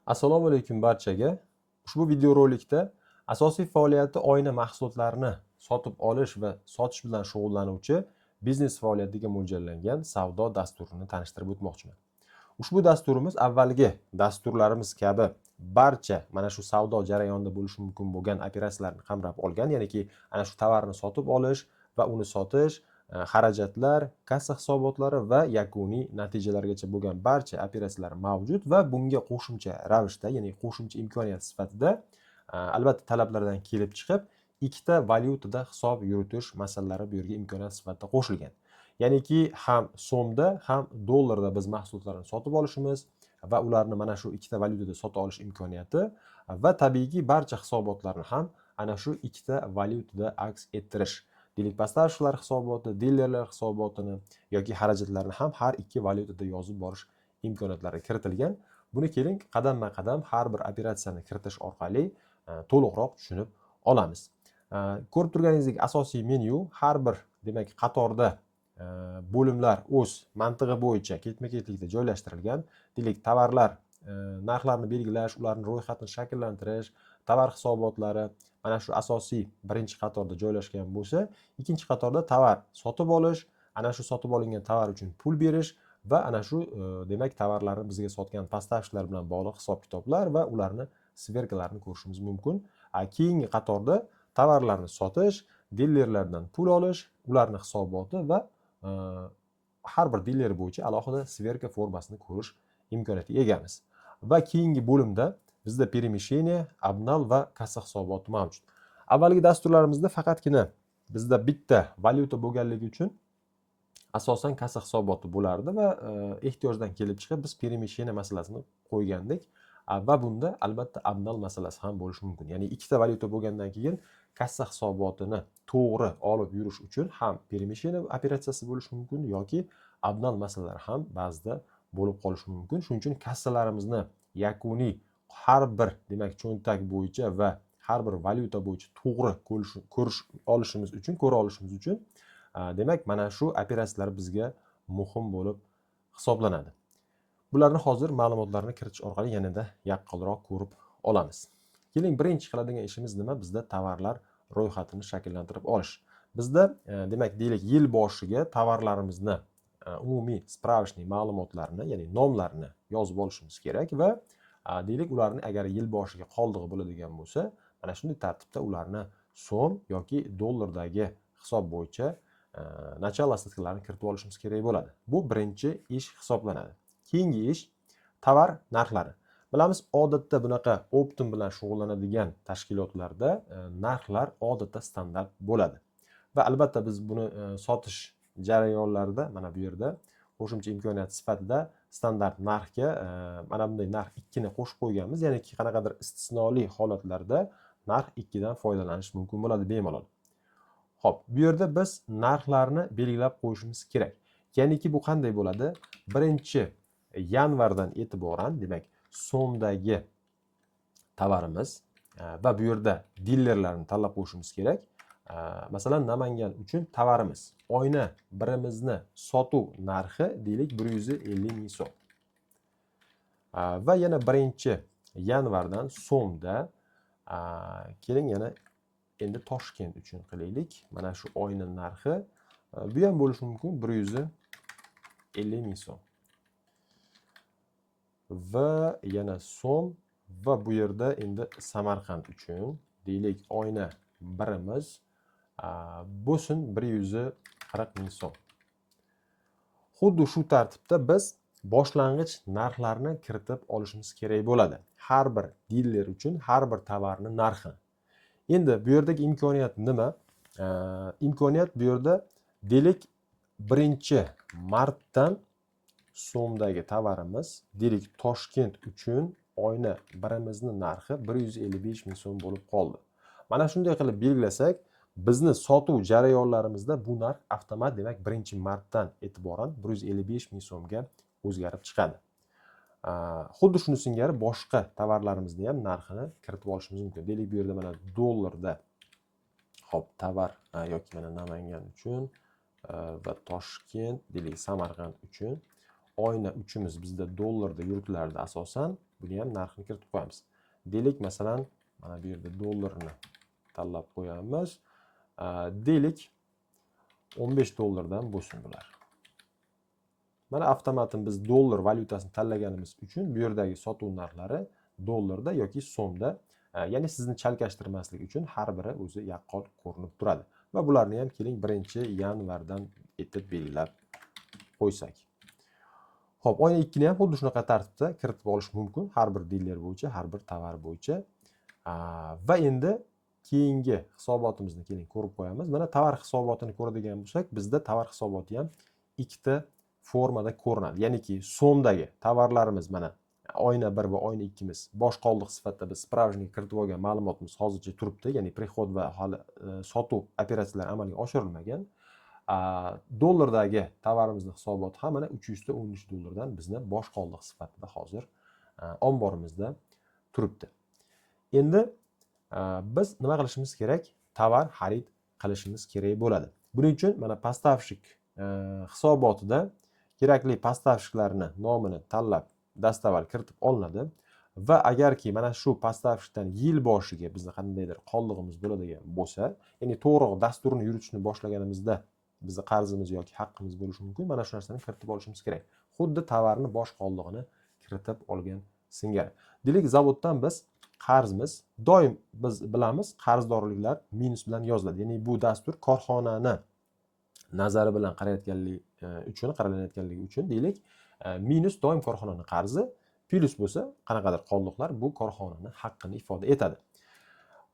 Assalomu alaykum barchaga. Ushbu videorolikda asosiy faoliyati oyna mahsulotlarini sotib olish va sotish bilan shug'ullanuvchi biznes faoliyatiga mo'ljallangan savdo dasturini tanishtirib o'tmoqchiman. Ushbu dasturimiz avvalgi dasturlarimiz kabi barcha mana shu savdo jarayonida bo'lishi mumkin bo'lgan operatsiyalarni qamrab olgan, ya'niki ana shu tovarni sotib olish va uni sotish, xarajatlar, kassa hisobotlari va yakuniy natijalargacha bo'lgan barcha operatsiyalar mavjud va bunga qo'shimcha ravishda, ya'ni qo'shimcha imkoniyat sifatida albatta talablardan kelib chiqib ikkita valyutada hisob yuritish masalalari bu yerga imkoniyat sifatida qo'shilgan. Ya'niki ham so'mda, ham dollarda biz mahsulotlarni sotib olishimiz va ularni mana shu ikkita valyutada sota olish imkoniyati va tabiiyki barcha hisobotlarni ham ana shu ikkita valyutada aks ettirish. Deylik, поставщиклар hisoboti, dilerlar hisobotini yoki xarajatlarni ham har ikki valyutada yozib borish imkoniyatlari kiritilgan. Buni keling qadamma-qadam har bir operatsiyani kiritish orqali to'liqroq tushunib olamiz. Ko'rib turganingizdek asosiy menyu har bir demak qatorda bo'limlar o'z mantig'i bo'yicha ketma-ketlikda joylashtirilgan. Deylik, tovarlar narxlarini belgilash, ularning ro'yxatini shakllantirish, tovar hisobotlari mana shu asosiy birinchi qatorda joylashgan bo'lsa, ikkinchi qatorda tovar sotib olish, ana shu sotib olingan tovar uchun pul berish va ana shu demak tovarlarni bizga sotgan поставщиклар bilan bog'liq hisob-kitoblar va ularni sverkalarini ko'rishimiz mumkin. Keyingi qatorda tovarlarni sotish, dilerlardan pul olish, ularning hisoboti va har bir diler bo'yicha alohida sverka formasini ko'rish imkoniyatiga egamiz. Va keyingi bo'limda bizda перемещение, обнал va kassa hisoboti mavjud. Avvalgi dasturlarimizda faqatgina bizda bitta valyuta bo'lganligi uchun asosan kassa hisoboti bo'lardi va ehtiyojdan kelib chiqib biz перемещение masalasini qo'ygandik va bunda albatta обнал masalasi ham bo'lishi mumkin. Ya'ni ikkita valyuta bo'lgandan keyin kassa hisobotini to'g'ri olib yurish uchun ham перемещение operatsiyasi bo'lishi mumkin yoki обнал masalalari ham ba'zida bo'lib qolishi mumkin. Shuning uchun kassalarimizni yakuniy har bir demak cho'ntak bo'yicha va har bir valyuta bo'yicha to'g'ri ko'ra olishimiz uchun demak mana shu operatsiyalar bizga muhim bo'lib hisoblanadi. Bularni hozir ma'lumotlarni kiritish orqali yanada yaqqolroq ko'rib olamiz. Keling, birinchi qiladigan ishimiz nima? Bizda tovarlar ro'yxatini shakllantirib olish. Bizda demak deylik yil boshiga tovarlarimizni umumiy spravishniy ma'lumotlarini, ya'ni nomlarini yozib olishimiz kerak va deylik ularni agar yil boshiga qoldig'i bo'ladigan bo'lsa, mana shunday tartibda ularni so'm yoki dollardagi hisob bo'yicha начало statkalarni kiritib olishimiz kerak bo'ladi. Bu birinchi ish hisoblanadi. Keyingi ish tovar narxlari. Bilamiz, odatda bunaqa optim bilan shug'ullanadigan tashkilotlarda narxlar odatda standart bo'ladi. Va albatta biz buni sotish jarayonlarida mana bu yerda qo'shimcha imkoniyat sifatida standart narxga mana bunday narx 2 ni qo'shib qo'yganmiz. Ya'ni qanaqadir istisnoli holatlarda narx 2 dan foydalanish mumkin bo'ladi bemalol. Xo'p, bu yerda biz narxlarni belgilab qo'yishimiz kerak. Ya'niki bu qanday bo'ladi? 1-yanvardan e'tiboran, demak, so'mdagi tovarimiz va bu yerda dilerlarni tanlab qo'yishimiz kerak. Masalan, Namangan uchun tovarimiz oyna birimizni sotuv narxi deylik 150 ming so'm. Va yana 1-yanvardan so'mda keling yana endi Toshkent uchun qilaylik. Mana shu oyna narxi bu ham bo'lishi mumkin 150 ming so'm. Va yana so'm va bu yerda endi Samarqand uchun deylik oyna birimiz bo'lsin 140 ming so'm. Xuddi shu tartibda biz boshlang'ich narxlarni kiritib olishimiz kerak bo'ladi. Har bir diler uchun har bir tovarning narxi. Endi bu yerdagi imkoniyat nima? Imkoniyat bu yerda deylik 1-martdan so'mdagi tovarimiz deylik Toshkent uchun oyna birimizni narxi 155 ming so'm bo'lib qoldi. Mana shunday qilib belgilasak, bizni sotuv jarayonlarimizda bu narx avtomat demak 1-martdan e'tiboran 155 ming so'mga o'zgarib chiqadi. Xuddi shuni singari boshqa tovarlarimizni ham narxini kiritib olishimiz mumkin. Deylik bu yerda mana dollarda hop tovar yoki mana Namangan uchun va Toshkent, deylik Samarqand uchun oyna uchimiz bizda dollarda yuritilardi asosan. buni ham narxini kiritib qo'yamiz. Deylik masalan mana bu yerda dollarni tanlab qo'yamiz. Deylik 15 dollardan bo'lsin bular. Mana avtomatim biz dollar valyutasini tanlaganimiz uchun bu yerdagi sotuv narxlari dollarda yoki so'mda, ya'ni sizni chalkashtirmaslik uchun har biri o'zi yaqqol ko'rinib turadi. Va bularni ham keling 1-yanvardan etib belgilab qo'ysak. Xo'p, oyna 2 ni ham xuddi shunaqa tartibda kiritib olish mumkin, har bir diler bo'yicha, har bir tovar bo'yicha. Va endi keyingi hisobotimizni keling ko'rib qo'yamiz. Mana tovar hisobotini ko'radigan bo'lsak, bizda tovar hisoboti ham ikkita formada ko'rinadi. Ya'niki so'mdagi tovarlarimiz mana oyna 1 va oyna 2 miz bosh qoldiq sifatida biz spravjnikka kiritib olgan ma'lumotimiz hozircha turibdi. Ya'ni prihod va hali sotuv operatsiyalari amalga oshirilmagan. Dollardagi tovarimizni hisoboti ham mana 313 dollardan bizni bosh qoldiq sifatida hozir omborimizda turibdi. Endi biz nima qilishimiz kerak? Tovar xarid qilishimiz kerak bo'ladi. Buning uchun mana поставщик hisobotida kerakli поставщикlarni nomini tanlab dastavval kiritib olinadi va agarki mana shu поставщикdan yil boshiga bizni qandaydir qoldig'imiz bo'ladigan bo'lsa, ya'ni to'g'ri dasturni yuritishni boshlaganimizda bizni qarzimiz yoki haqqimiz bo'lishi mumkin. Mana shu narsani kiritib olishimiz kerak. Xuddi tovarni bosh qoldig'ini kiritib olgan singari. Deylik, zavoddan biz qarzimiz, doim biz bilamiz, qarzdorliklar minus bilan yoziladi. Ya'ni bu dastur korxonani nazari bilan qaralanayotganligi uchun deylik, minus doim korxonaning qarzi, plus bo'lsa qanaqadir qoldiqlar bu korxonaning haqqini ifoda etadi.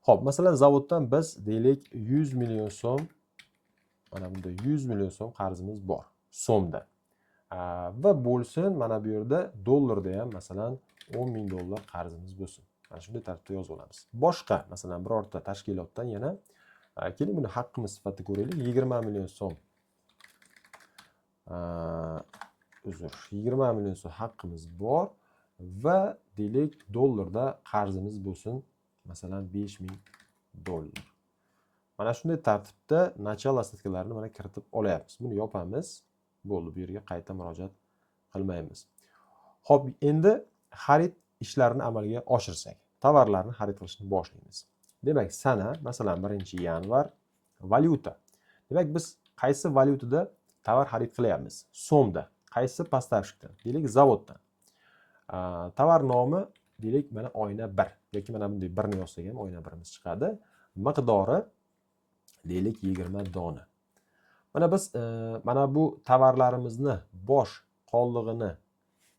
Xo'p, masalan, zavoddan biz deylik 100 million so'm, mana bunda 100 million so'm qarzimiz bor so'mda. Va bo'lsin mana bu yerda dollarda ham masalan 10 ming dollar qarzimiz bo'lsin. Mana shunday tartibda yozib olamiz. Boshqa masalan birorta tashkilotdan yana keling buni haqqimiz sifatida ko'raylik. 20 million so'm 20 million so'm haqqimiz bor va deylik dollarda qarzimiz bo'lsin masalan 5 ming dollar. Mana shunday tartibda nachalo statkalarni mana kiritib olyapmiz. Buni yopamiz. Bo'ldi, bu yerga qayta murojaat qilmaymiz. Xo'p, endi xarid ishlarini amalga oshirsak, tovarlarni xarid qilishni boshlaymiz. Demak, sana masalan 1-yanvar valyuta. Demak, biz qaysi valyutada tovar xarid qilyapmiz? So'mda. Qaysi поставщикdan? Deylik, zavoddan. Tovar nomi deylik mana oyna 1 yoki mana bunday 1 ni yozsak ham oyna 1 miz chiqadi. Miqdori deylik 20 dona. Mana biz mana bu tovarlarimizni bosh qoldig'ini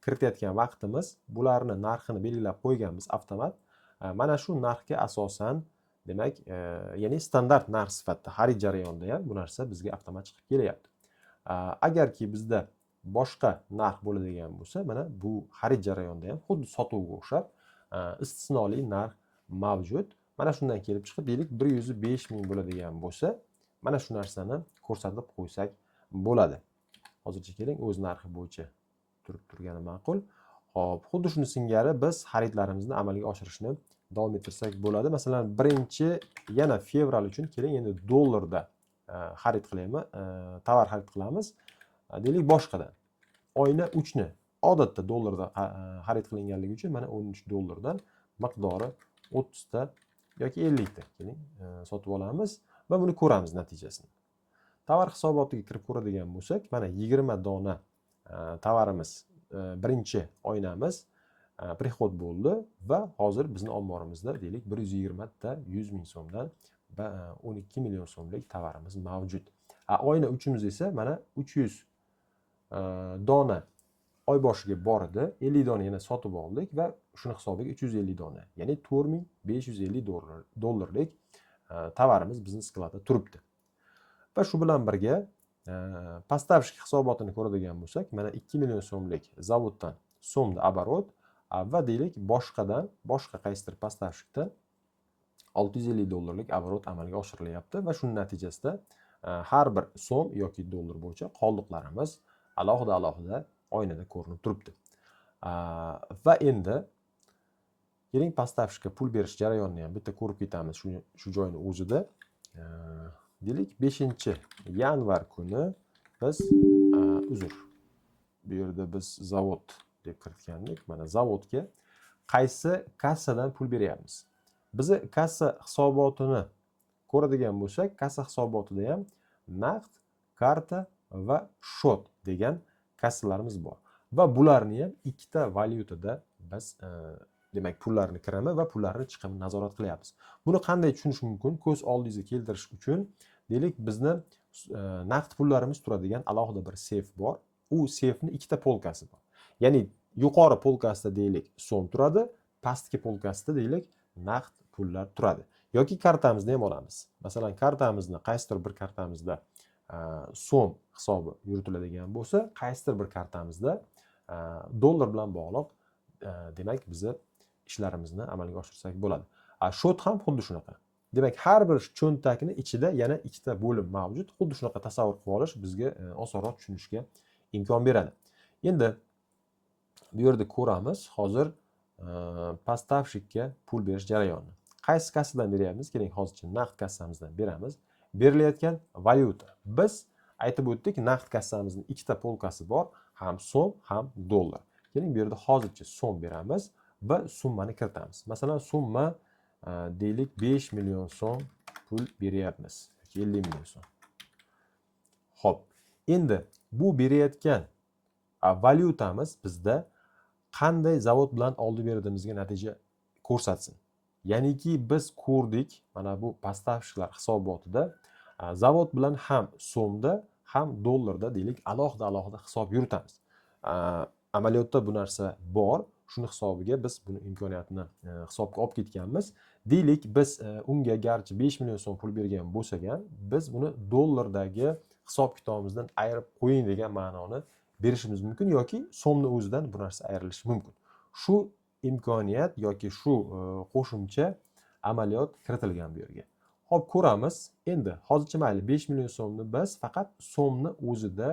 kiritayotgan vaqtimiz, bularni narxini belgilab qo'yganmiz avtomat. Mana shu narxga asosan, demak, ya'ni standart narx sifatida xarid jarayonida ham bu narsa bizga avtomat chiqib kelyapti. Agarki bizda boshqa narx bo'ladigan bo'lsa, mana bu xarid jarayonida ham xuddi sotuvga o'xshab istisnoli narx mavjud. Mana shundan kelib chiqib, deylik 105 ming bo'ladigan bo'lsa, mana shu narsani ko'rsatib qo'ysak bo'ladi. Hozircha keling o'z narxi bo'yicha turib turgani ma'qul. Xo'p, xuddi shuni singari biz xaridlarimizni amalga oshirishni davom ettirsak bo'ladi. Masalan, 1-fevral uchun keling endi dollarda xarid qilaymi, tovar xarid qilamiz. Deylik boshqadan. Oyna 3 ni odatda dollarda xarid qilinganligi uchun mana 13 dollardan miqdori 30 ta yoki 50 ta keling sotib olamiz va buni ko'ramiz natijasini. Tovar hisobotiga kirib ko'radigan bo'lsak, mana 20 dona tovarimiz, birinchi oynamiz prihod bo'ldi va hozir bizning omborimizda deylik 120 ta 100 ming so'mdan va 12 million so'mlik tovarimiz mavjud. Oyna 3 esa mana 300 dona oy boshiga bor edi, 50 dona yana sotib oldik va shuni hisobiga 350 dona, ya'ni 4550 dollarlik tovarimiz bizning skladda turibdi. Va shu bilan birga поставщик hisobotini ko'radigan bo'lsak, mana 2 million so'mlik zavoddan so'mda оборот va deylik boshqa qaysidir поставщикdan 650 dollarlik оборот amalga oshirilyapti va shuning natijasida har bir so'm yoki dollar bo'yicha qoldiqlarimiz alohida oynada ko'rinib turibdi. Va endi keling поставщикka pul berish jarayonini ham bitta ko'rib ketamiz shu joyning o'zida. Deylik 5-yanvar kuni biz bu yerda biz zavod deb kiritgandik. Mana zavodga qaysi kassadan pul beryapmiz? Bizni kassa hisobotini ko'radigan bo'lsak, kassa hisobotida ham naqd, karta va shot degan kassalarimiz bor. Va bularni ham ikkita valyutada biz demak pullarni kirimi va pullarni chiqimini nazorat qilyapmiz. Buni qanday tushunish mumkin? Ko'z oldingizga keltirish uchun deylik bizni naqd pullarimiz turadigan alohida bir seyf bor. U seyfni ikkita polkasi bor. Ya'ni yuqori polkasida deylik so'm turadi, pastki polkasida deylik naqd pullar turadi. Yoki kartamizni ham olamiz. Masalan, kartamizni qaysidir bir kartamizda so'm hisobi yuritiladigan bo'lsa, qaysidir bir kartamizda dollar bilan bog'liq demak bizni ishlarimizni amalga oshirsak bo'ladi. Shot ham xuddi shunaqa. Demak, har bir cho'ntakni ichida yana ikkita bo'lim mavjud. Xuddi shunaqa tasavvur qilib olish bizga osonroq tushunishga imkon beradi. Endi bu yerda ko'ramiz hozir поставщикka pul berish jarayonini. Qaysi kassadan beryapmiz? Keling, hozircha naqd kassamizdan beramiz. Berilayotgan valyuta. Biz aytib o'tdik, naqd kassamizning ikkita polkasi bor, ham so'm, ham dollar. Keling, bu yerda hozircha so'm beramiz va summani kiritamiz. Masalan, summa deylik 5 million so'm pul beryapmiz yoki 50 million so'm. Xo'p, endi bu berayotgan valyutamiz bizda qanday zavod bilan oldi beridimizga natija ko'rsatsin. Ya'niki biz ko'rdik, mana bu поставщикlar hisobotida zavod bilan ham so'mda, ham dollarda deylik alohida hisob yuritamiz. Amaliyotda bu narsa bor. Shuni hisobiga biz buni imkoniyatini hisobga olib ketganmiz. Deylik biz unga garchi 5 million so'm pul bergan bo'lsak ham, biz buni dollardagi hisob kitobimizdan ayirib qo'ying degan ma'noni berishimiz mumkin yoki so'mni o'zidan bu narsa ayrilishi mumkin. Shu imkoniyat yoki shu qo'shimcha amaliyot kiritilgan bu yerga. Xo'p, ko'ramiz. Endi hozircha mayli 5 million so'mni biz faqat so'mni o'zida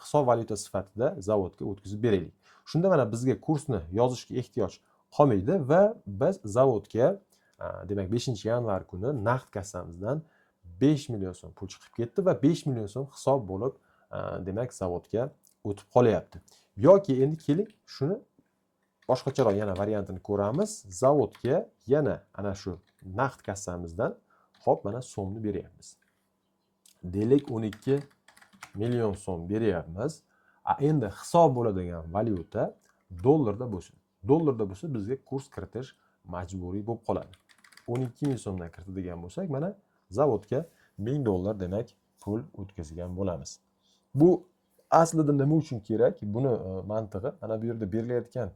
hisob valyuta sifatida zavodga o'tkazib beraylik. Shunda mana bizga kursni yozishga ehtiyoj qolmaydi va biz zavodga demak 5-yanvar kuni naqd kassamizdan 5 million so'm pul chiqib ketdi va 5 million so'm hisob bo'lib demak zavodga o'tib qolyapti. Yoki endi keling shuni boshqacharoq yana variantini ko'ramiz. Zavodga yana ana shu naqd kassamizdan hop mana so'mni beryapmiz. Deylik 12 million so'm beryapmiz. Endi hisob bo'ladigan valyuta dollarda bo'lsin. Dollarda bo'lsa bizga kurs kiritish majburiy bo'lib qoladi. 12 ming so'mdan kiritadigan bo'lsak, mana zavodga 1000 dollar demak pul o'tkazgan bo'lamiz. Bu aslida nima uchun kerak? Buni mantig'i mana bu yerda berilayotgan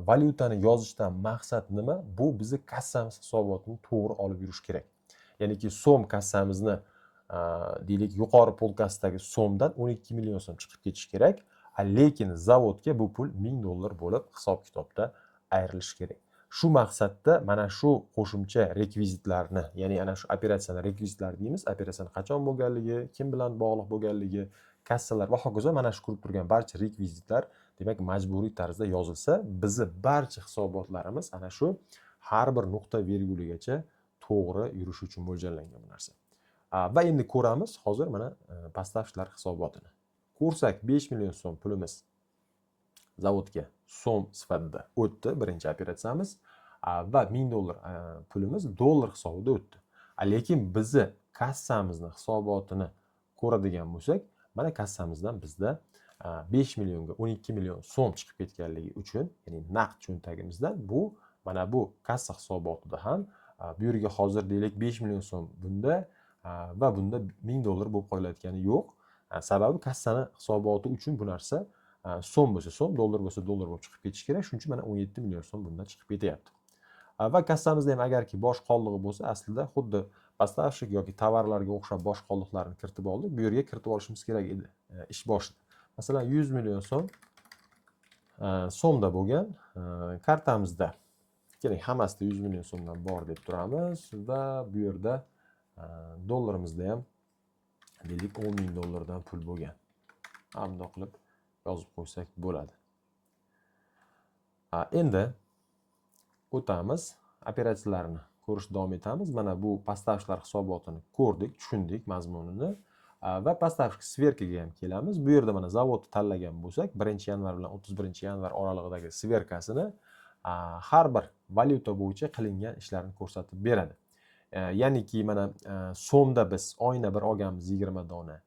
valyutani yozishdan maqsad nima? Bu bizni kassamiz hisobotini to'g'ri olib yurish kerak. Ya'niki so'm kassamizni deylik yuqori polkasidagi so'mdan 12 million so'm chiqib ketish kerak, lekin zavodga bu pul 1000 dollar bo'lib hisob kitobda ayrilishi kerak. Shu maqsadda mana shu qo'shimcha rekvizitlarni, ya'ni ana shu operatsiyani rekvizitlari deymiz, operatsiyani qachon bo'lganligi, kim bilan bog'liq bo'lganligi, kassalar va hokazo mana shu ko'rib turgan barcha rekvizitlar demak majburiy tarzda yozilsa, bizni barcha hisobotlarimiz ana shu har bir nuqta virguligacha to'g'ri yurishi uchun mo'ljallangan bu narsa. Va endi ko'ramiz hozir mana поставщикlar hisobotini. Ko'rsak 5 million so'm pulimiz zavodga so'm sifatida o'tdi, birinchi operatsiyamiz, va 1000 dollar pulimiz dollar hisobida o'tdi. Lekin bizni kassamizni hisobotini ko'radigan bo'lsak, mana kassamizdan bizda 5 millionga 12 million so'm chiqib ketganligi uchun, ya'ni naqd cho'ntagimizdan bu mana bu kassa hisobotida ham bu yerga hozir deylik 5 million so'm bunda va bunda 1000 dollar bo'lib qolayotgani yo'q. Sababi kassani hisoboti uchun bu narsa so'm bo'lsa so'm, dollar bo'lsa dollar bo'lib chiqib ketish kerak. Shuning uchun mana 17 million so'm bundan chiqib ketyapti. Va kassamizda ham agarki bosh qoldig'i bo'lsa, aslida xuddi поставщик yoki tovarlarga o'xshab bosh qoldiqlarni kiritib oldik. Bu yerga kiritib olishimiz kerak edi ish boshida. Masalan, 100 million so'm so'mda bo'lgan kartamizda. Keling, hammasida 100 million so'mdan bor deb turamiz va bu yerda dollarimizda ham deylik 10 ming dollardan pul bo'lgan. Bundoq qilib yozib qo'ysak bo'ladi. Endi o'tamiz, operatsiyalarni ko'rishda davom etamiz. Mana bu поставщикlar hisobotini ko'rdik, tushundik mazmunini va поставщик sverkaga ham kelamiz. Bu yerda mana zavodni tanlagan bo'lsak, 1-yanvar bilan 31-yanvar oralig'idagi sverkasini har bir valyuta bo'yicha qilingan ishlarni ko'rsatib beradi. Ya'niki mana so'mda biz oyna bir olganmiz 20 dona.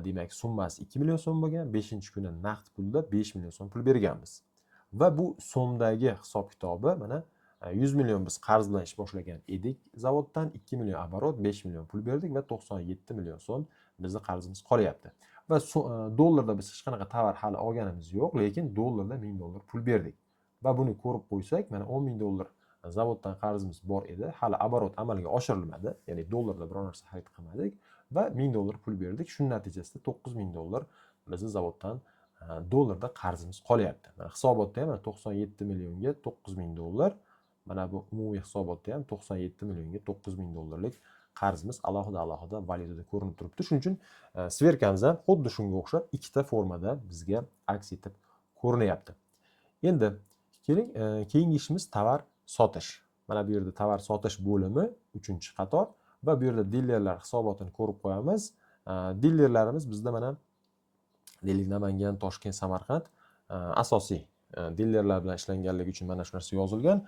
Demak, summasi 2 million so'm bo'lgan, 5-kuni naqd pulda 5 million so'm pul berganmiz. Va bu so'mdagi hisob-kitobi mana 100 million biz qarz bilan ish boshlagan edik zavoddan, 2 million оборот, 5 million pul berdik va 97 million so'm bizning qarzimiz qolyapti. Va dollarda biz hech qanaqa tovar hali olganimiz yo'q, lekin dollarda 1000 dollar pul berdik. Va buni ko'rib qo'ysak, mana 10 ming dollar zavoddan qarzimiz bor edi, hali оборот amalga oshirilmadi, ya'ni dollarda biror narsa xarid qilmadik va 1000 dollar pul berdik. Shuning natijasida 9000 dollar bizning zavoddan dollarda qarzimiz qolyapti. Mana hisobotda ham 97 millionga 9000 dollar, mana bu umumiy hisobotda ham 97 millionga 9000 dollarlik qarzimiz alohida valyutada ko'rinib turibdi. Shuning uchun sverkamiz ham xuddi shunga o'xshab ikkita formada bizga aks etib ko'rinyapti. Endi keling, keyingi ishimiz tovar sotish. Mana bu yerda tovar sotish bo'limi 3-qator va bu yerda dilerlar hisobotini ko'rib qo'yamiz. Dilerlarimiz bizda mana deylik Namangan, Toshkent, Samarqand asosiy dilerlar bilan ishlanganligi uchun mana shu narsa yozilgan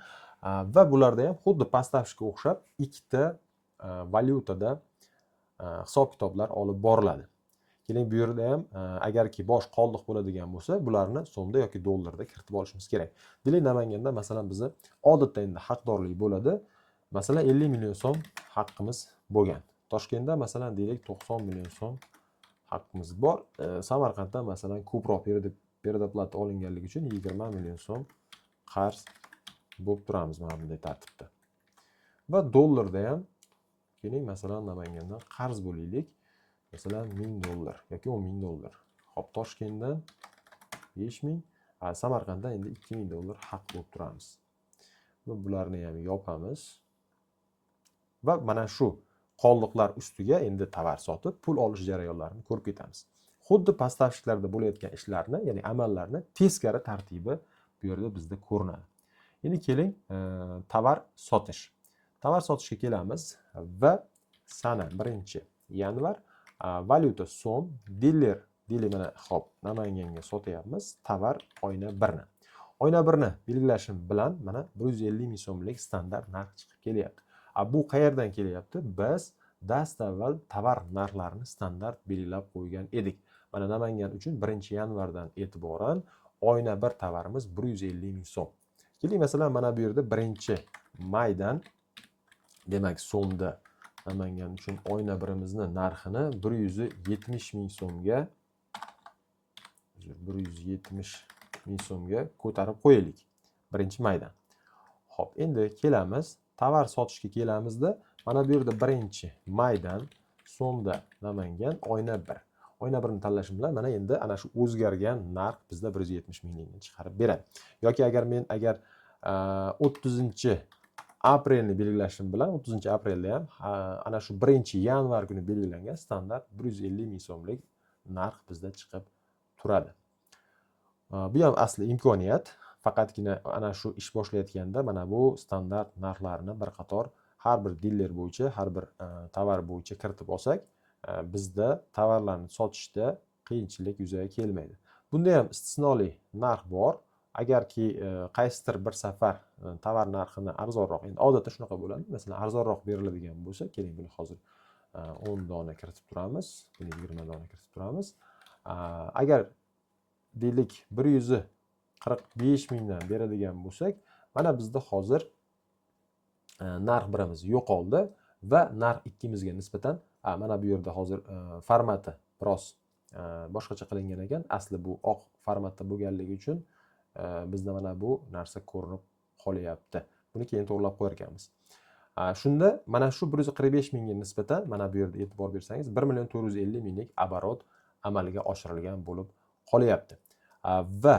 va bularda ham xuddi поставщикка o'xshab ikkita valyutada hisob-kitoblar olib boriladi. Keling, bu yerda ham agarki bosh qoldiq bo'ladigan bo'lsa, bularni so'mda yoki dollarda kiritib olishimiz kerak. Deylik, Namanganda masalan bizni odatda endi haqdorlik bo'ladi. Masalan 50 million so'm haqqimiz bo'lgan. Toshkentda masalan deylik 90 million so'm haqqimiz bor. Samarqandda masalan ko'proq predoplata olinganligi uchun 20 million so'm qarz bo'lib turamiz mana bunday tartibda. Va dollarda ham keling, masalan Namangandan qarz bo'laylik. Masalan 1000 dollar yoki 10000 dollar. Hop, Toshkentdan 5000, Samarqanddan endi 2000 dollar haq bo'lib turamiz. Va bularni ham yopamiz. Va mana shu qoldiqlar ustiga endi tovar sotib pul olish jarayonlarini ko'rib ketamiz. Xuddi поставщикlarda bo'layotgan ishlarni, ya'ni amallarni teskari tartibi bu yerda bizda ko'rinadi. Endi keling, tovar sotish. Tovar sotishga kelamiz va sana 1-yanvar valyuta so'm, diler mana hop Namanganga sotyapmiz tovar oyna 1ni. Oyna 1ni belgilashim bilan mana 150 ming so'mlik standart narx chiqib kelyapti. Bu qayerdan kelyapti? Biz dastavval tovar narxlarini standart belgilab qo'ygan edik. Mana Namangan uchun 1-yanvardan e'tiboran oyna 1 tovarimiz 150 ming so'm. Keling, masalan mana bu yerda 1-maydan demak so'mda Namangan uchun oyna 1imizni narxini 170 ming so'mga 170 ming so'mga ko'tarib qo'yaylik 1-maydan. Xo'p, endi kelamiz, tovar sotishga kelamizda mana bu yerda 1-maydan so'mda Namangan oyna 1. Oyna 1ni tanlashim bilan mana endi ana shu o'zgargan narx bizda 170 minglikni chiqarib beradi. Yoki agar men 30-aprelni belgilashim bilan 30-aprelda ham ana shu 1-yanvar kuni belgilangan standart 150 ming so'mlik narx bizda chiqib turadi. Bu ham asli imkoniyat. Faqatgina ana shu ish boshlayotganda mana bu standart narxlarni bir qator har bir diler bo'yicha, har bir tovar bo'yicha kiritib olsak, bizda tovarlarni sotishda qiyinchilik yuzaga kelmaydi. Bunda ham istisnoli narx bor. Agarki qaysidir bir safar tovar narxini arzonroq, endi odatda shunaqa bo'ladi. Masalan, arzonroq beriladigan bo'lsa, keling buni hozir 10 dona kiritib turamiz, buni 20 dona kiritib turamiz. Agar deylik 145 mingdan beradigan bo'lsak, mana bizda hozir narx birimiz yo'qoldi va narx ikkimizga nisbatan mana bu yerda hozir formati biroz boshqacha qilingan ekan. Asli bu oq formatda bo'lganligi uchun bizda mana bu narsa ko'rinib qolyapti. Buni keyin to'g'rilab qo'yar ekanmiz. Shunda mana shu 145 mingga nisbatan mana bu yerda e'tibor bersangiz 1 450 minglik оборот amalga oshirilgan bo'lib qolyapti. Va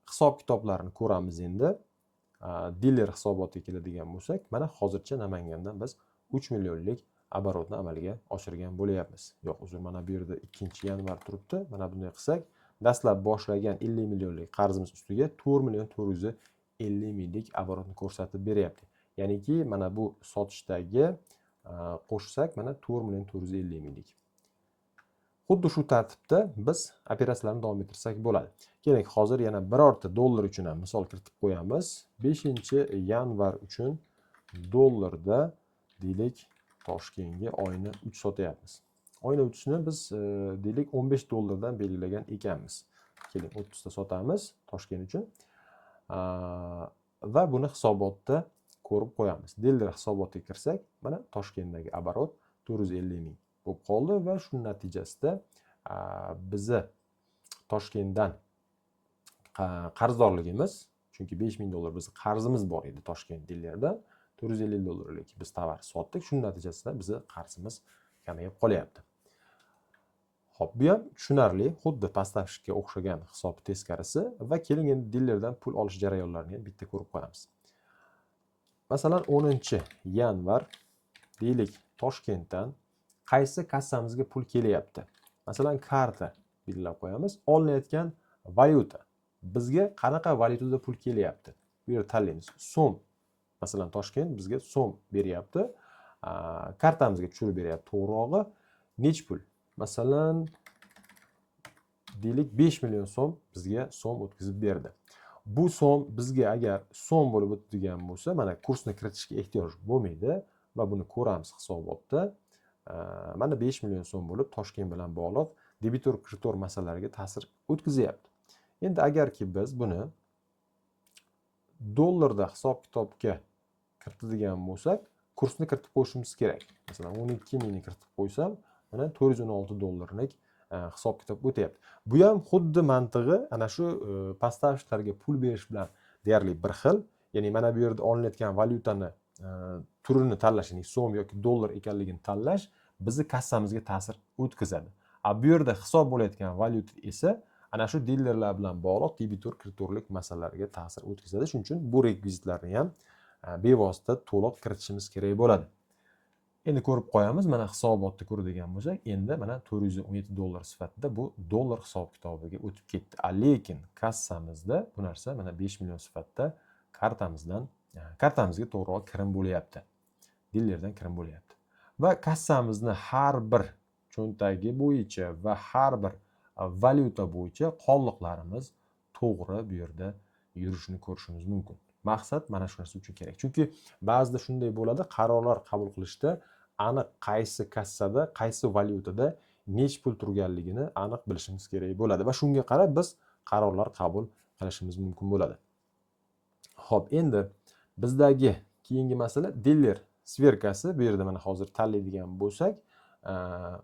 hisob-kitoblarni ko'ramiz endi. Diler hisobotiga keladigan bo'lsak, mana hozircha Namangandan biz 3 millionlik оборотni amalga oshirgan bo'layapmiz. Yo'q, uzr, mana bu yerda 2-yanvar turibdi. Mana bunday qilsak, dastlab boshlagan 50 millionlik qarzimiz ustiga 4 450 minglik оборотni ko'rsatib beryapti. Ya'niki mana bu sotishdagi qo'shsak mana 4 450 minglik. Xuddi shu tartibda biz operatsiyalarni davom ettirsak bo'ladi. Keling, hozir yana birorta dollar uchun ham misol kiritib qo'yamiz. 5-yanvar uchun dollarda deylik Toshkentga oyni 3 sotyapmiz. Oyni 3ni biz deylik 15 dollardan belgilagan ekanmiz. Keling, 30 ta sotamiz Toshkent uchun. Va buni hisobotda ko'rib qo'yamiz. Dollar hisobotiga kirsak, mana Toshkentdagi оборот 450 ming bo'lib qoldi va shu natijasida bizni Toshkentdan qarzdorligimiz, chunki 5 ming dollar bizning qarzimiz bor edi Toshkent dillardan, 450 dollarlik biz tovar sotdik. Shu natijasida bizni qarzimiz kamayib qolyapti. Xo'p, bu ham tushunarli, xuddi поставщикka o'xshagan hisob teskarisi va keling endi dillardan pul olish jarayonlarini ham bitta ko'rib qo'yamiz. Masalan, 10-yanvar deylik Toshkentdan qaysi kassamizga pul kelyapti? Masalan, karta belgilab qo'yamiz. Olinayotgan valyuta. Bizga qanaqa valyutada pul kelyapti? Bu yerda tanlaymiz. So'm. Masalan, Toshkent bizga so'm beryapti. Kartamizga tushirib beryapti. To'g'rirog'i nech pul? Masalan, deylik 5 million so'm bizga so'm o'tkazib berdi. Bu so'm bizga agar so'm bo'lib o'tadigan bo'lsa, mana kursni kiritishga ehtiyoj bo'lmaydi va buni ko'ramiz hisobotda. Mana 5 million so'm bo'lib Toshkent bilan bog'liq debitor kreditor masalalariga ta'sir o'tkazyapti. Endi agarki biz buni dollarda hisob-kitobga kiritadigan bo'lsak, kursni kiritib qo'yishimiz kerak. Masalan, 12 mingni kiritib qo'ysam, mana 416 dollarlik hisob-kitob o'tyapti. Bu ham xuddi mantig'i ana shu поставщикlarga pul berish bilan deyarli bir xil. Ya'ni mana bu yerda olinayotgan valyutani turini tanlash, ya'ni so'm yoki dollar ekanligini tanlash bizni kassamizga ta'sir o'tkazadi. Bu yerda hisob bo'layotgan valyuta esa ana shu dillerlar bilan bog'liq debitor kreditorlik masalalariga ta'sir o'tkazadi. Shuning uchun bu rekvizitlarni ham bevosita to'liq kiritishimiz kerak bo'ladi. Endi ko'rib qo'yamiz, mana hisobotda ko'radigan bo'lsak, endi mana 417 dollar sifatida bu dollar hisob-kitobiga o'tib ketdi. Lekin kassamizda bu narsa mana 5 million sifatida kartamizga to'g'riroq kirim bo'lyapti. Dillerdan kirim bo'lyapti. Va kassamizni har bir cho'ntagi bo'yicha va har bir valyuta bo'yicha qolliqlarimiz to'g'ri bu yerda yurishini ko'rishimiz mumkin. Maqsad mana shu narsa uchun kerak. Chunki ba'zida shunday bo'ladi, qarorlar qabul qilishda aniq qaysi kassada, qaysi valyutada nech pul turganligini aniq bilishimiz kerak bo'ladi va shunga qarab biz qarorlar qabul qilishimiz mumkin bo'ladi. Xo'p, endi bizdagi keyingi masala diller sverkasi. Bu yerda mana hozir tanlaydigan bo'lsak,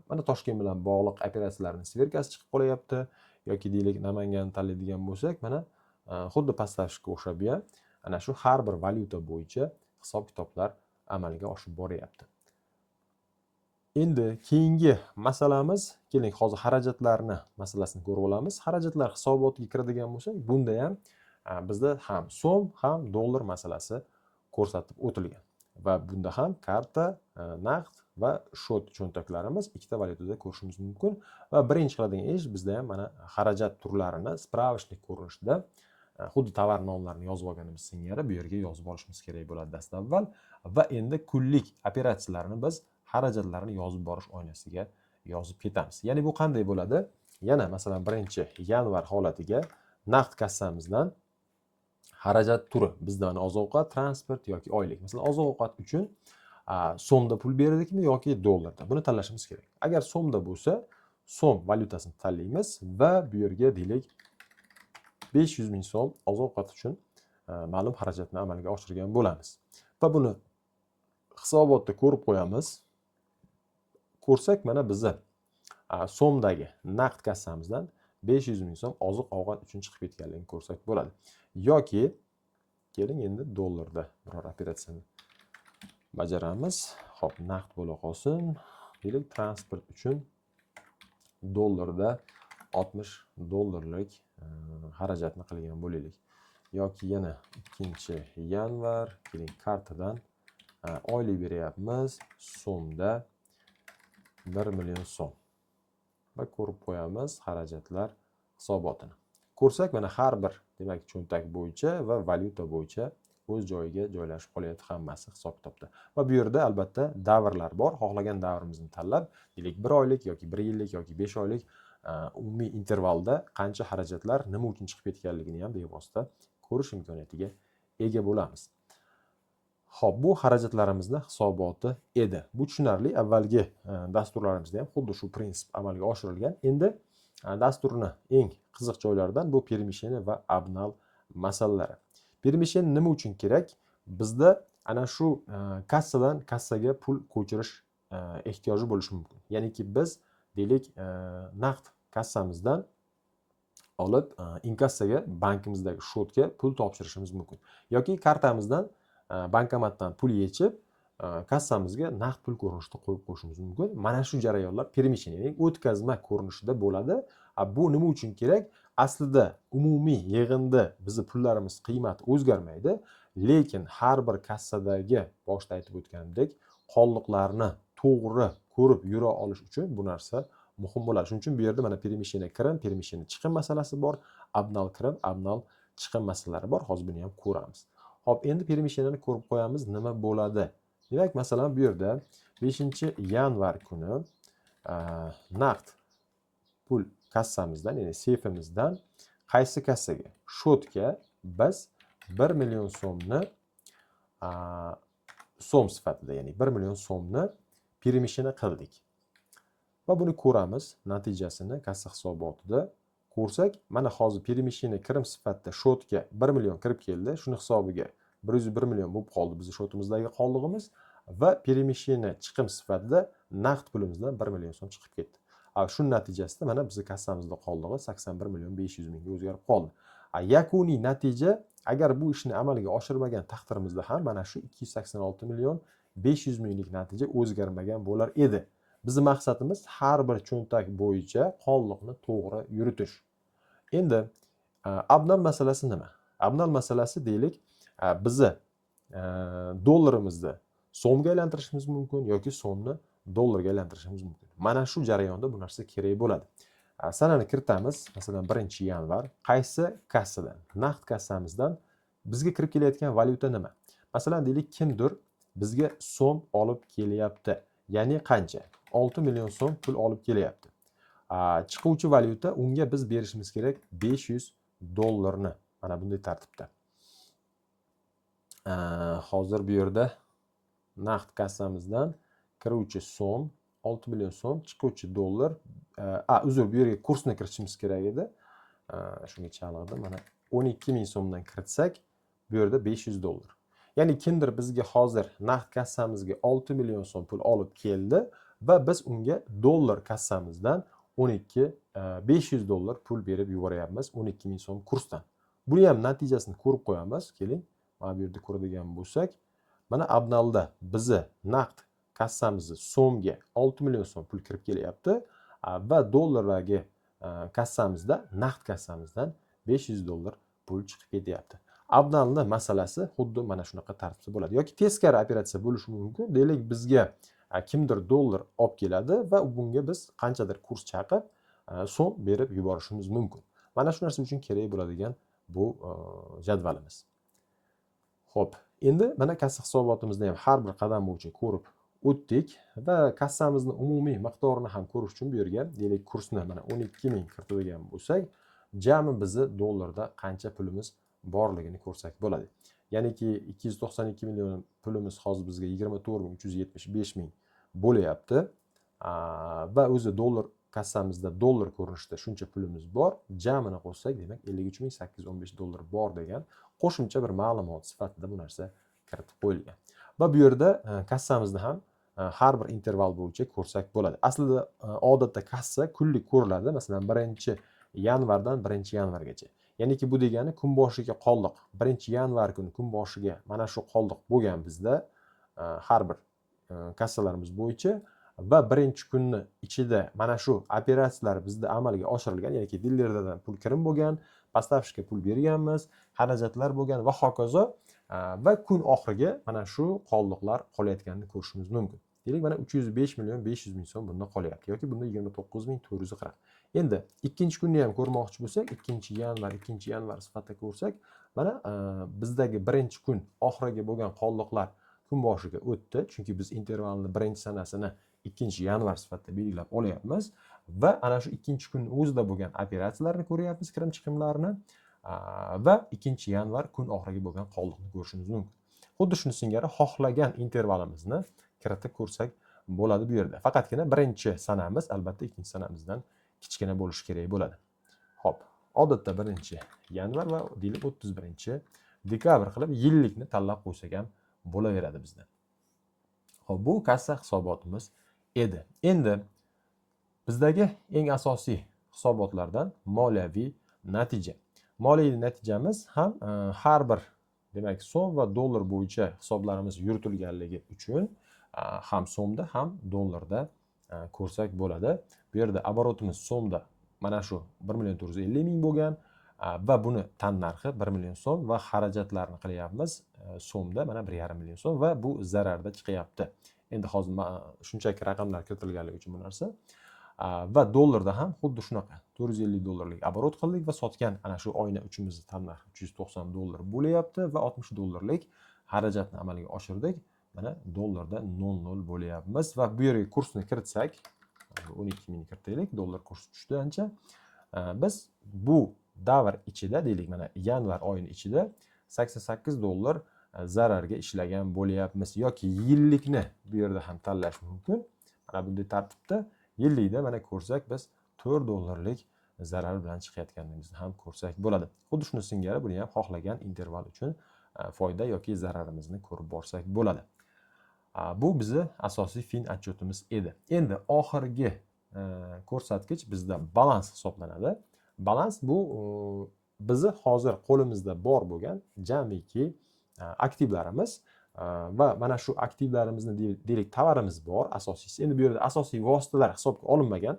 mana Toshkent bilan bog'liq operatsiyalarning sverkasi chiqib qolyapti yoki deylik Namanganni tanlaydigan bo'lsak, mana xuddi поставщикka o'xshab ham ana shu har bir valyuta bo'yicha hisob-kitoblar amalga oshib boryapti. Endi keyingi masalamiz, keling hozir xarajatlarni masalasini ko'rib olamiz. Xarajatlar hisobotiga kiradigan bo'lsak, bunda ham bizda ham so'm, ham dollar masalasi ko'rsatib o'tilgan. Va bunda ham karta, naqd va shot cho'ntaklarimiz ikkita valyutada ko'rishimiz mumkin. Va birinchi qiladigan ish bizda ham mana xarajat turlarini spravishnik ko'rinishida xuddi tovar nomlarini yozib olganimiz singari bu yerga yozib olishimiz kerak bo'ladi dastavval va endi kunlik operatsiyalarni biz xarajatlarni yozib borish oynasiga yozib ketamiz. Ya'ni bu qanday bo'ladi? Yana masalan 1-yanvar holatiga naqd kassamizdan xarajat turi bizda mana oziq-ovqat, transport yoki oylik. Masalan, oziq-ovqat uchun so'mda pul berdikmi yoki dollarda? Buni tanlashimiz kerak. Agar so'mda bo'lsa, so'm valyutasini tanlaymiz va bu yerga deylik 500 ming so'm oziq-ovqat uchun ma'lum xarajatni amalga oshirgan bo'lamiz. Va buni hisobotda ko'rib qo'yamiz. Ko'rsak, mana bizni so'mdagi naqd kassamizdan 500 ming so'm oziq-ovqat uchun chiqib ketganligini ko'rsak bo'ladi. Yoki keling endi dollarda biror operatsiyani bajaramiz. Xo'p, naqd bo'la qolsin. Deylik transport uchun dollarda 60 dollarlik xarajatni qilgan bo'laylik. Yoki yana 2-yanvar, keling kartadan oylik beryapmiz, so'mda 1 million so'm. Va ko'rib qo'yamiz xarajatlar hisobotini. Ko'rsak, mana har bir demak cho'ntak bo'yicha va valyuta bo'yicha o'z joyiga joylashib qolyapti hammasi hisob kitobda. Va bu yerda albatta davrlar bor. Xohlagan davrimizni tanlab, deylik 1 oylik yoki 1 yillik yoki 5 oylik umumiy intervalda qancha xarajatlar nima uchun chiqib ketganligini ham bevosita ko'rish imkoniyatiga ega bo'lamiz. Xo'p, bu xarajatlarimizni hisoboti edi. Bu tushunarli. Avvalgi dasturlarimizda ham xuddi shu prinsip amalga oshirilgan. Endi dasturni eng qiziq joylaridan bu permisheni va abnal masalalari. Permission nima uchun kerak? Bizda ana shu kassadan kassaga pul ko'chirish ehtiyoji bo'lishi mumkin. Ya'niki biz deylik naqd kassamizdan olib inkassaga bankimizdagi shotga pul topshirishimiz mumkin. Yoki kartamizdan bankomatdan pul yechib kassamizga naqd pul ko'rinishida qo'yib qo'yishimiz mumkin. Mana shu jarayonlar permission, ya'ni o'tkazma ko'rinishida bo'ladi. Bu nima uchun kerak? Aslida umumiy yig'inda bizni pullarimiz qiymati o'zgarmaydi, lekin har bir kassadagi boshda aytib o'tganimdek qolliqlarni to'g'ri ko'rib yura olish uchun bu narsa muhim bo'ladi. Shuning uchun bu yerda mana permission kirim, permission chiqim masalasi bor, abnal kirim, abnal chiqim masalalari bor. Hozir buni ham ko'ramiz. Hop, endi permissionni ko'rib qo'yamiz, nima bo'ladi. Demak, masalan, bu yerda 5-yanvar kuni naqd pul kassamizdan, ya'ni seyfimizdan qaysi kassaga? Shotga biz 1 million so'mni so'm sifatida, ya'ni 1 million so'mni permissionni qildik. Va buni ko'ramiz, natijasini kassa hisobotida ko'rsak, mana hozir permissionni kirim sifatida shotga 1 million kirib keldi. Shuni hisobiga 101 million bo'lib qoldi bizning shotimizdagi qollig'imiz va permissionni chiqim sifatida naqd pulimizdan 1 million so'm chiqib ketdi. Shu natijasida mana bizning kassamizda qoldig'i 81 million 500 mingga o'zgarib qoldi. Yakuniy natija agar bu ishni amalga oshirmagan taqdirimizda ham mana shu 286 million 500 minglik natija o'zgarmagan bo'lar edi. Bizning maqsadimiz har bir cho'ntak bo'yicha qolliqni to'g'ri yuritish. Endi abnal masalasi nima? Abnal masalasi deylik, bizni dollarimizni so'mga aylantirishimiz mumkin yoki so'mni dollarga aylantirishimiz mumkin. Mana shu jarayonda bu narsa kerak bo'ladi. Sanani kiritamiz. Masalan, 1-yanvar qaysi kassadan? Naqd kassamizdan bizga kirib kelayotgan valyuta nima? Masalan, deylik, kimdir bizga so'm olib kelyapti. Ya'ni qancha? 6 million so'm pul olib kelyapti. Chiquvchi valyuta unga biz berishimiz kerak 500 dollarni. Mana bunday tartibda. Hozir bu yerda naqd kassamizdan kiruvchi so'm 6 million so'm, chiquvchi dollar. Uzr, bu yerga kursni kiritishimiz kerak edi. Shunga chalg'idi. Mana 12 ming so'mdan kiritsak, bu yerda 500 dollar. Ya'ni kimdir bizga hozir naqd kassamizga 6 million so'm pul olib keldi va biz unga dollar kassamizdan 500 dollar pul berib yuboryapmiz 12 ming so'm kursdan. Buni ham natijasini ko'rib qo'yamiz. Keling, mana bu yerda ko'radigan bo'lsak, mana abnalda bizni naqd kassamizni so'mga 6 million so'm pul kirib kelyapti va dollardagi kassamizda, naqd kassamizdan 500 dollar pul chiqib ketyapti. Abnalni masalasi xuddi mana shunaqa tartibda bo'ladi. Yoki teskari operatsiya bo'lishi mumkin. Deylik, bizga kimdir dollar olib keladi va bunga biz qanchadir kurs chaqib so'm berib yuborishimiz mumkin. Mana shu narsa uchun kerak bo'ladigan bu jadvalimiz. Xo'p, endi mana kassa hisobotimizni ham har bir qadam bo'yicha ko'rib o'tdik va kassamizni umumiy miqdorini ham ko'rish uchun bu yerga deylik kursni mana 12 ming kiritadigan bo'lsak, jami bizni dollarda qancha pulimiz borligini ko'rsak bo'ladi. Ya'niki 292 million pulimiz hozir bizga 24.375 ming bo'layapti. Va o'zi dollar kassamizda dollar ko'rinishida shuncha pulimiz bor. Jamini qo'shsak, demak 53.815 dollar bor degan qo'shimcha bir ma'lumot sifatida bu narsa kiritib qo'yilgan. Va bu yerda kassamizni ham har bir interval bo'yicha ko'rsak bo'ladi. Aslida odatda kassa kunlik ko'riladi. Masalan, 1-yanvardan 1-yanvargacha. Ya'niki bu degani kun boshiga qolliq. 1-yanvar kuni kun boshiga mana shu qolliq bo'lgan bizda har bir kassalarimiz bo'yicha va birinchi kunni ichida mana shu operatsiyalar bizda amalga oshirilgan, ya'ni dillerdan pul kirim bo'lgan, поставщикка pul berganmiz, xarajatlar bo'lgan va hokazo va kun oxiriga mana shu qolliqlar qolayotganini ko'rishimiz mumkin. Deylik, mana 305 million 500 ming so'm bunda qolyapti yoki bunda 29.440. Endi ikkinchi kunni ham ko'rmoqchi bo'lsak, 2-yanvar sifatida ko'rsak, Mana bizdagi birinchi kun oxiriga bo'lgan qoldiqlar kun boshiga o'tdi, chunki biz intervalni birinchi sanasini 2-yanvar sifatida belgilab olyapmiz va ana shu ikkinchi kun o'zida bo'lgan operatsiyalarni ko'ryapmiz, kirim chiqimlarni va 2-yanvar kun oxiriga bo'lgan qoldiqni ko'rishimiz mumkin. Xuddi shuni singari xohlagan intervalimizni kiritib ko'rsak bo'ladi bu yerda. Faqatgina birinchi sanamiz albatta ikkinchi sanamizdan kichkina bo'lishi kerak bo'ladi. Xo'p, odatda 1-yanvar va deylik 31-dekabr qilib yillikni tanlab qo'ysak ham bo'laveradi bizda. Xo'p, bu kassa hisobotimiz edi. Endi bizdagi eng asosiy hisobotlardan moliyaviy natija. Moliyaviy natijamiz ham har bir demak so'm va dollar bo'yicha hisoblarimiz yuritilganligi uchun ham so'mda ham dollarda ko'rsak bo'ladi. Bu yerda oborotimiz so'mda mana shu 1.450.000 bo'lgan va buni tan narxi 1 million so'm va xarajatlarni qilyapmiz so'mda mana 1,5 million so'm va bu zararda chiqyapti. Endi hozir shunchaki raqamlar kiritilganligi uchun bu narsa. Va dollarda ham xuddi shunaqa 450 dollarlik oborot qildik va sotgan ana shu oyna uchimizni tan narxi 390 dollar bo'lyapti va 60 dollarlik xarajatni amalga oshirdik. Mana dollarda 0.0 bo'lyapmiz va bu yerga kursni kiritsak 12 ming kiritaylik, dollar kursi tushdi ancha. Biz bu davr ichida deylik mana yanvar oyining ichida 88 dollar zararga ishlagan bo'lyapmiz yoki yillikni bu yerda ham tanlash mumkin. Mana bunday tartibda yillikda mana ko'rsak biz 4 dollarlik zarar bilan chiqayotganimizni ham ko'rsak bo'ladi. Xuddi shuni singari buni ham xohlagan interval uchun foyda yoki zararimizni ko'rib borsak bo'ladi. Bu bizni asosiy fin otchetimiz edi. Endi oxirgi ko'rsatkich bizda balans hisoblanadi. Balans bu bizni hozir qo'limizda bor bo'lgan jamiki aktivlarimiz va mana shu aktivlarimizni deylik tovarimiz bor asosiysi. Endi bu yerda asosiy vositalar hisobga olinmagan.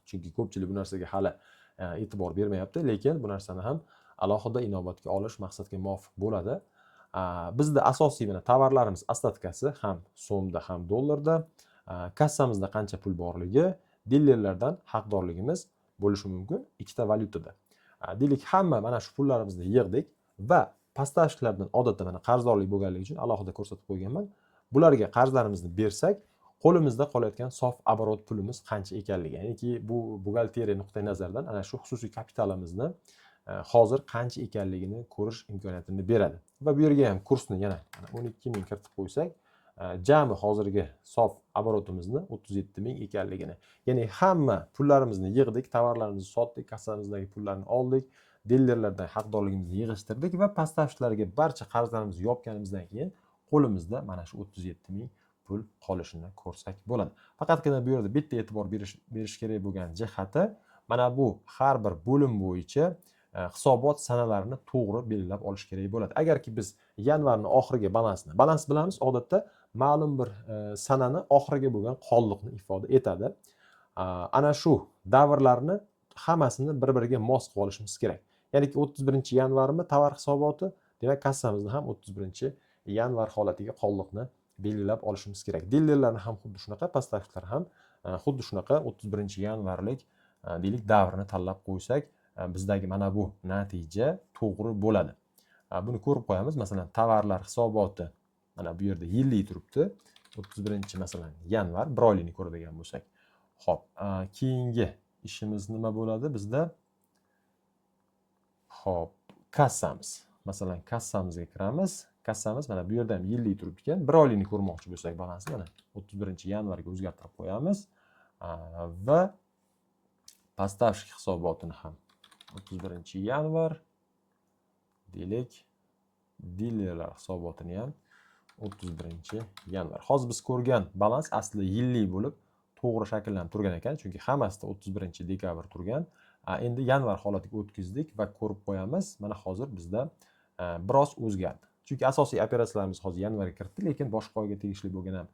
Chunki ko'pchilik bu narsaga hali e'tibor bermayapti, lekin bu narsani ham alohida inobatga olish maqsadga muvofiq bo'ladi. Bizda asosiy mana tovarlarimiz ostatkasi ham so'mda ham dollarda, kassamizda qancha pul borligi, dilerlardan haqdorligimiz bo'lishi mumkin ikkita valyutada. Deylik hamma mana shu pullarimizni yig'dik va pastashlardan odatda mana qarzdorlik bo'lganligi uchun alohida ko'rsatib qo'yganman. Bularga qarzlarimizni bersak, qo'limizda qolayotgan sof oborot pulimiz qancha ekanligi, ya'niki bu buxgalteriya nuqtai nazaridan ana shu xususiy kapitalimizni hozir qancha ekanligini ko'rish imkoniyatini beradi. Va bu yerga ham kursni yana 12 ming kiritib qo'ysak, jami hozirgi sof oborotimizni 37 ming ekanligini. Ya'ni hamma pullarimizni yig'dik, tovarlarimizni sotdik, kassamizdagi pullarni oldik, dilerlardan haqdorligimizni yig'ishtirdik va pastashlarga barcha qarzlarimizni yopganimizdan keyin qo'limizda mana shu 37 ming pul qolishini ko'rsak bo'ladi. Faqatgina bu yerda bitta e'tibor berish kerak bo'lgan jihati, mana bu har bir bo'lim bo'yicha hisobot sanalarini to'g'ri belgilab olish kerak bo'ladi. Agarki biz yanvarning oxiriga balans bilamiz, odatda ma'lum bir sanani oxiriga bo'lgan qoldiqni ifoda etadi. Ana shu davrlarni hammasini bir-biriga mos qilib olishimiz kerak. Ya'niki 31-yanvarmi tovar hisoboti, demak kassamizni ham 31-yanvar holatiga qoldiqni belgilab olishimiz kerak. Dilerlarni ham xuddi shunaqa, pastashlar ham xuddi shunaqa 31-yanvarlik deylik davrni tanlab qo'ysak, bizdagi mana bu natija to'g'ri bo'ladi. Buni ko'rib qo'yamiz. Masalan, tovarlar hisoboti mana bu yerda yillik turibdi. 31 masalan yanvar, bir oylikni ko'radigan bo'lsak. Xo'p, keyingi ishimiz nima bo'ladi bizda? Xo'p, kassamiz. Masalan, kassamizga kiramiz. Kassamiz mana bu yerda ham yillik turib ekan. Bir oylikni ko'rmoqchi bo'lsak, balansni mana 31-yanvarga o'zgartirib qo'yamiz va pastavshik hisobotini ham 31-yanvar deylik, dilerlar hisobotini ham 31-yanvar. Hozir biz ko'rgan balans aslida yillik bo'lib to'g'ri shakllanib turgan ekan, chunki hammasida 31-dekabr turgan. Endi yanvar holatiga o'tkazdik va ko'rib qo'yamiz. Mana hozir bizda biroz o'zgardi. Chunki asosiy operatsiyalarimiz hozir yanvarga kiritdi, lekin boshqa oyga tegishli bo'lgan ham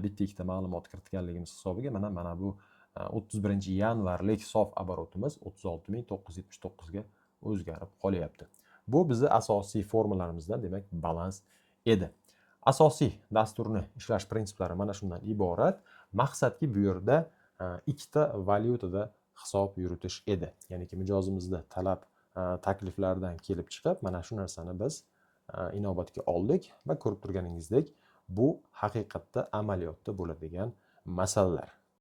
bitta-ikkita ma'lumot kiritganligimiz hisobiga mana bu 31-yanvarlik sof oborotimiz 36.979 ga o'zgarib qolyapti. Bu bizni asosiy formularimizdan, demak, balans edi. Asosiy dasturni ishlash prinsiplari mana shundan iborat. Maqsadki bu yerda ikkita valyutada hisob yuritish edi. Ya'niki mijozimizda talab takliflardan kelib chiqib mana shu narsani biz inobatga oldik va ko'rib turganingizdek bu haqiqatda amaliyotda bo'ladigan masalalar.